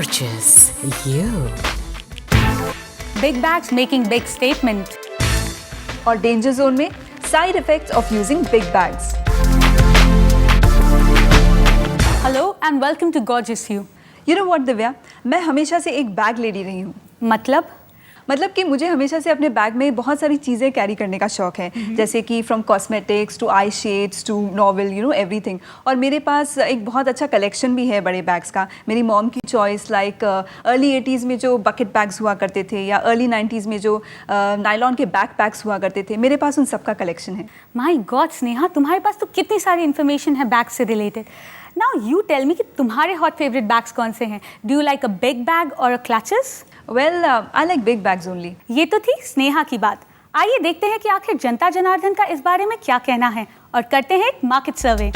Gorgeous, you. Big bags making big statement. और danger zone में side effects of using big bags. Hello and welcome to Gorgeous You. You know what Divya, मैं हमेशा से एक bag lady रही हूँ। मतलब कि मुझे हमेशा से अपने बैग में बहुत सारी चीज़ें कैरी करने का शौक है, जैसे कि from cosmetics to eye shades to novel, you know everything. और मेरे पास एक बहुत अच्छा कलेक्शन भी है बड़े बैग्स का। मेरी मॉम की चॉइस लाइक अर्ली 80s में जो बकेट बैग्स हुआ करते थे या अर्ली 90s में जो नायलॉन के बैकपैक्स हुआ करते थे, मेरे पास उन सब का कलेक्शन है। माई गॉड स्नेहा, तुम्हारे पास तो कितनी सारी इन्फॉर्मेशन है बैग से related. Now you tell me कि तुम्हारे हॉट फेवरेट बैग्स कौन से हैं? Do you like a big bag और a clutches? Well, I like big bags only. ये तो थी स्नेहा की बात। आइए देखते हैं कि आखिर जनता जनार्दन का इस बारे में क्या कहना है और करते हैं एक market survey.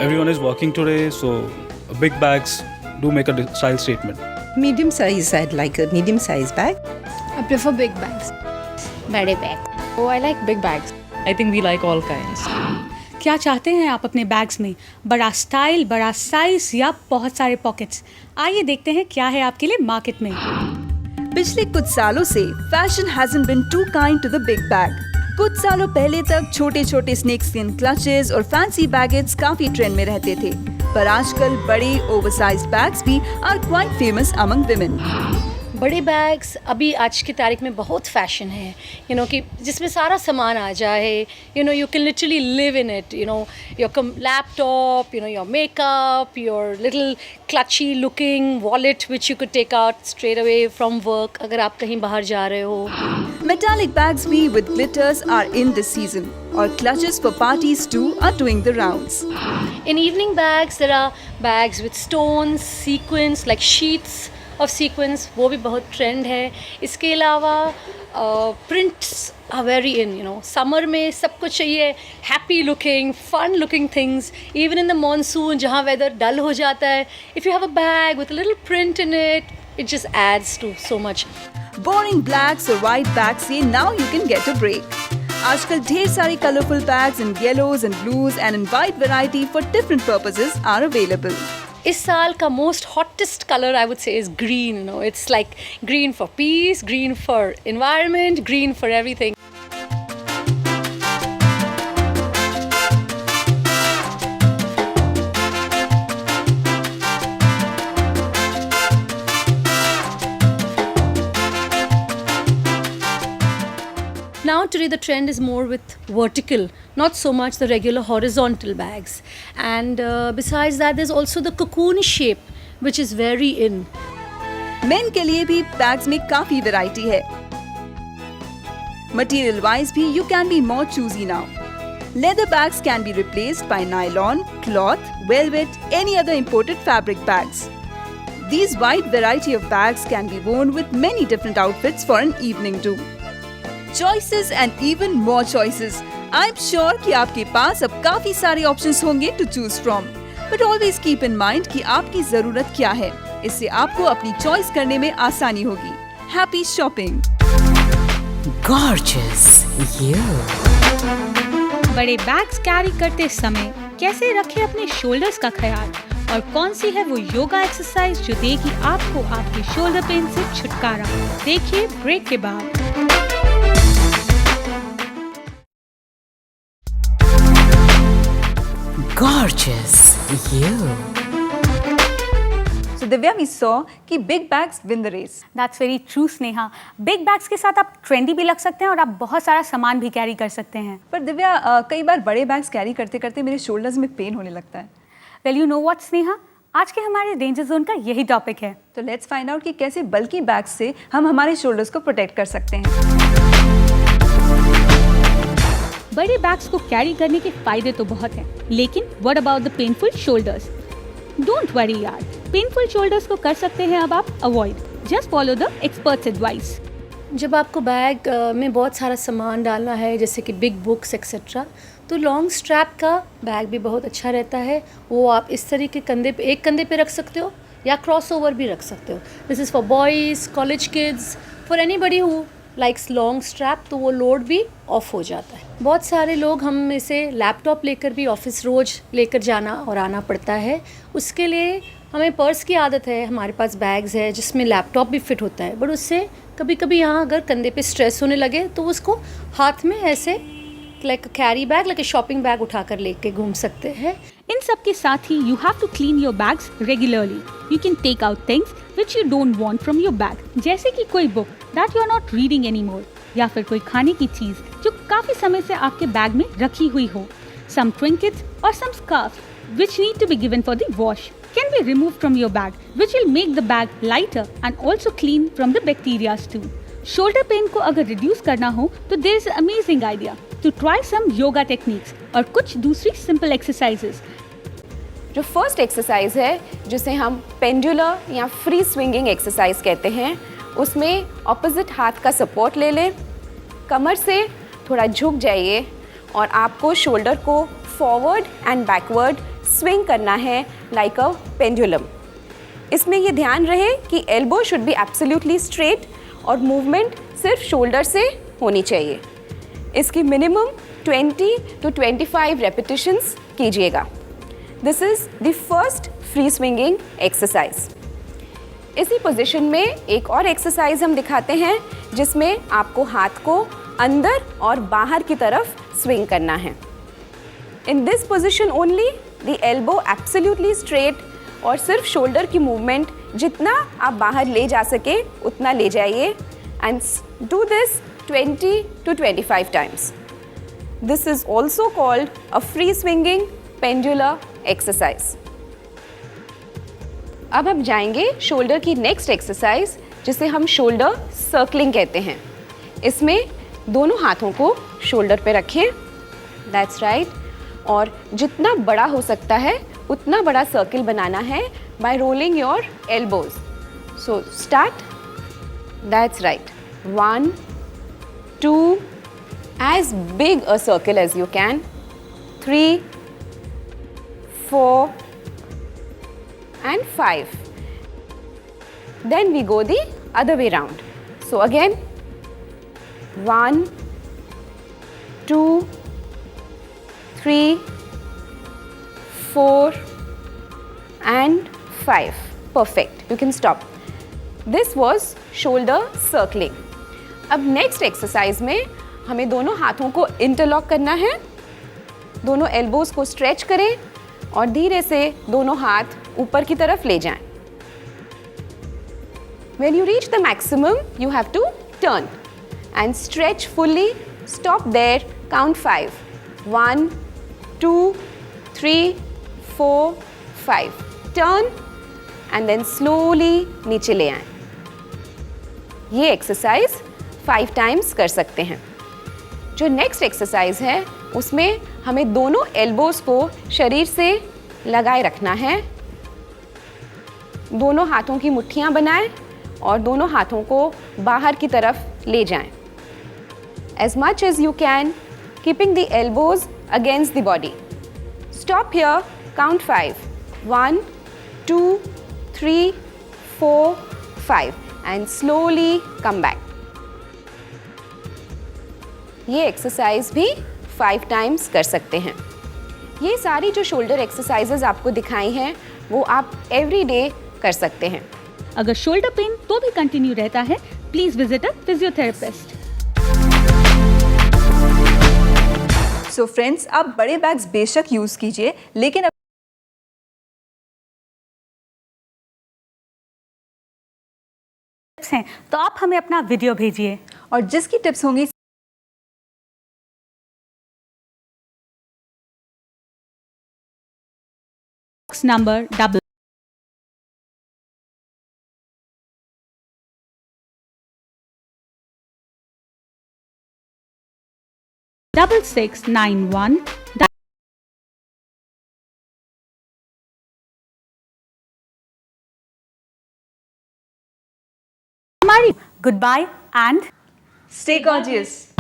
Everyone is working today, so big bags do make a style statement. Medium size, I'd like a medium size bag. I prefer big bags. बड़े bag. Oh, I like big bags. I think we like all kinds. क्या चाहते हैं आप अपने bags में? बड़ा style, बड़ा size या बहुत सारे पॉकेट्स? आइए देखते हैं क्या है आपके लिए मार्केट में। पिछले कुछ सालों से fashion hasn't been too kind to the big bag। कुछ सालों पहले तक छोटे छोटे स्नेक स्किन क्लचेस और फैंसी बैगेट्स काफी ट्रेंड में रहते थे, पर आजकल बड़े ओवरसाइज्ड बैग्स भी are quite famous among women. बड़े बैग्स अभी आज की तारीख में बहुत फैशन है, यू नो कि जिसमें सारा सामान आ जाए, you know you can literally live in it, you know your laptop, you know your makeup, your little clutchy looking wallet which you could take out straight away from work अगर आप कहीं बाहर जा रहे हो। Metallic bags me with glitters are in this season, or clutches for parties too are doing the rounds. In evening bags there are bags with stones, sequins like sheets of sequins, वो भी बहुत trend है। इसके अलावा prints are very in, you know summer में सब कुछ चाहिए happy looking fun looking things, even in the monsoon जहाँ वेदर डल हो जाता है, if you have a bag with a little print in it, it just adds to so much. Boring blacks or white bags से now you can get a break. आजकल ढेर सारे colorful bags in yellows and blues and in wide variety for different purposes are available. इस साल का most hottest colour I would say is green, you know it's like green for piece, green for environment, green for everything. Now today the trend is more with vertical, not so much the regular horizontal bags. And besides that there's also the cocoon shape which is very in. Men के लिए भी bags में काफी variety है। Material wise भी you can be more choosy now. Leather bags can be replaced by nylon, cloth, velvet, any other imported fabric bags. These wide variety of bags can be worn with many different outfits for an evening too. Choices and even more choices. I'm sure कि आपके पास अब काफी सारे options होंगे to choose from. But always keep in mind कि आपकी जरूरत क्या है। इससे आपको अपनी चॉइस करने में आसानी होगी। Happy shopping! Gorgeous, you. बड़े बैग्स कैरी करते समय कैसे रखें अपने शोल्डर्स का ख्याल और कौन सी है वो योगा एक्सरसाइज जो देगी आपको आपके शोल्डर पेन से छुटकारा? देखिए ब्रेक के बाद। Gorgeous, you. So Divya, we saw कि big bags win the race. That's very true Sneha. Big bags के साथ आप ट्रेंडी भी लग सकते हैं और आप बहुत सारा सामान भी कैरी कर सकते हैं। पर दिव्या, कई बार बड़े बैग्स कैरी करते करते मेरे शोल्डर्स में पेन होने लगता है। Well you know what Sneha, आज के हमारे डेंजर जोन का यही टॉपिक है। तो लेट्स फाइंड आउट कि कैसे बल्की बैग्स से हम हमारे शोल्डर्स को प्रोटेक्ट कर सकते हैं। बड़े बैग्स को कैरी करने के फायदे तो बहुत हैं, लेकिन what about the painful shoulders? Don't worry यार, पेनफुल शोल्डर्स को कर सकते हैं अब आप avoid. Just follow the experts advice. जब आपको बैग में बहुत सारा सामान डालना है जैसे कि बिग बुक्स एक्सेट्रा, तो लॉन्ग स्ट्रैप का बैग भी बहुत अच्छा रहता है। वो आप इस तरीके कंधे पे, एक कंधे पे रख सकते हो या क्रॉस ओवर भी रख सकते हो। This is for boys, college kids, for anybody who likes long strap, तो वो लोड भी ऑफ हो जाता है। बहुत सारे लोग हम इसे लैपटॉप लेकर भी ऑफिस रोज़ लेकर जाना और आना पड़ता है। उसके लिए हमें पर्स की आदत है, हमारे पास बैग्स है जिसमें लैपटॉप भी फिट होता है, बट उससे कभी कभी यहाँ अगर कंधे पे स्ट्रेस होने लगे तो उसको हाथ में ऐसे like carry bag, like shopping bag उठाकर लेके घूम सकते हैं। इन सब के साथ ही you have to clean your bags regularly. You can take out things which you don't want from your bag, जैसे कि कोई book that you are not reading any more, या फिर कोई खाने की चीज़ जो काफ़ी समय से आपके बैग में रखी हुई हो। सम ट्रिंकेट्स और सम scarf which need to be given for the wash can be removed from your bag, which will make the bag lighter and also clean from the bacteria too. Shoulder pain को अगर reduce करना हो तो there is an amazing idea to try some yoga techniques और कुछ दूसरी simple exercises. जो first exercise है जिसे हम पेंडुलर या फ्री स्विंगिंग एक्सरसाइज कहते हैं, उसमें ऑपोजिट हाथ का सपोर्ट ले लें, कमर से थोड़ा झुक जाइए और आपको शोल्डर को फॉरवर्ड एंड बैकवर्ड स्विंग करना है लाइक अ पेंडुलम। इसमें ये ध्यान रहे कि elbow should be absolutely straight और मूवमेंट सिर्फ शोल्डर से होनी चाहिए। इसकी मिनिमम 20 to 25 रेपिटेशंस कीजिएगा। This is the first free swinging exercise. इसी पोजीशन में एक और एक्सरसाइज हम दिखाते हैं जिसमें आपको हाथ को अंदर और बाहर की तरफ स्विंग करना है। In this position only the elbow absolutely straight और सिर्फ शोल्डर की मूवमेंट जितना आप बाहर ले जा सके उतना ले जाइए and do this 20 to 25 times. This is also called a free swinging pendular exercise. अब हम जाएंगे शोल्डर की नेक्स्ट एक्सरसाइज जिसे हम शोल्डर सर्कलिंग कहते हैं। इसमें दोनों हाथों को शोल्डर पे रखें, दैट्स राइट, और जितना बड़ा हो सकता है उतना बड़ा सर्किल बनाना है bye rolling your elbows. So start, that's right, 1 2, as big a circle as you can, 3 4 and 5. Then we go the other way round. So again 1 2 3 4 and 5. Perfect. You can stop. This was shoulder circling. अब next exercise में हमें दोनों हाथों को interlock करना है। दोनों elbows को स्ट्रेच करें और धीरे से दोनों हाथ ऊपर की तरफ ले जाएं। When you reach the maximum, you have to turn and stretch fully. Stop there. Count 5. 1 2 3 4 5. Turn and then slowly नीचे ले आएं। ये एक्सरसाइज 5 टाइम्स कर सकते हैं। जो नेक्स्ट एक्सरसाइज है उसमें हमें दोनों एल्बोज को शरीर से लगाए रखना है। दोनों हाथों की मुट्ठियां बनाएं और दोनों हाथों को बाहर की तरफ ले जाएं। As much as you can, keeping the elbows against the body. Stop here. Count 5. 1 2 3 4 5 and slowly come back. ये एक्सरसाइज भी 5 टाइम्स कर सकते हैं। ये सारी जो शोल्डर एक्सरसाइजेज आपको दिखाई हैं वो आप एवरी डे कर सकते हैं। अगर शोल्डर पेन तो भी कंटिन्यू रहता है, please visit a physiotherapist. So friends, आप बड़े बैग्स बेशक यूज़ कीजिए, लेकिन हैं तो आप हमें अपना वीडियो भेजिए और जिसकी टिप्स होंगी नंबर 6691 हमारी goodbye and stay gorgeous.